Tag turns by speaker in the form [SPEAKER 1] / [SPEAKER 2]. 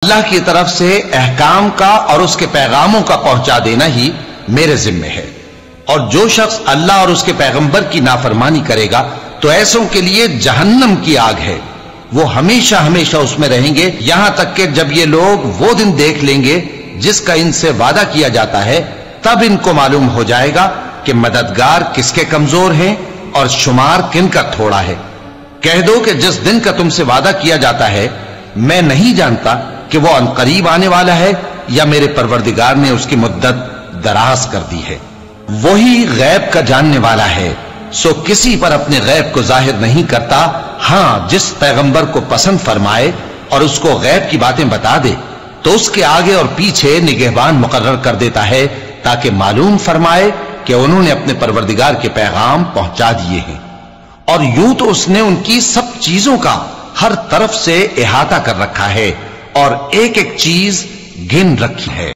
[SPEAKER 1] اللہ کی طرف سے احکام کا اور اس کے پیغاموں کا پہنچا دینا ہی میرے ذمے ہے، اور جو شخص اللہ اور اس کے پیغمبر کی نافرمانی کرے گا تو ایسوں کے لیے جہنم کی آگ ہے، وہ ہمیشہ ہمیشہ اس میں رہیں گے، یہاں تک کہ جب یہ لوگ وہ دن دیکھ لیں گے جس کا ان سے وعدہ کیا جاتا ہے، تب ان کو معلوم ہو جائے گا کہ مددگار کس کے کمزور ہیں اور شمار کن کا تھوڑا ہے۔ کہہ دو کہ جس دن کا تم سے وعدہ کیا جاتا ہے میں نہیں جانتا کہ وہ عنقریب آنے والا ہے یا میرے پروردگار نے اس کی مدت دراز کر دی ہے۔ وہی غیب کا جاننے والا ہے، سو کسی پر اپنے غیب کو ظاہر نہیں کرتا، ہاں جس پیغمبر کو پسند فرمائے اور اس کو غیب کی باتیں بتا دے تو اس کے آگے اور پیچھے نگہبان مقرر کر دیتا ہے تاکہ معلوم فرمائے کہ انہوں نے اپنے پروردگار کے پیغام پہنچا دیے ہیں، اور یوں تو اس نے ان کی سب چیزوں کا ہر طرف سے احاطہ کر رکھا ہے اور ایک ایک چیز گن رکھی ہے۔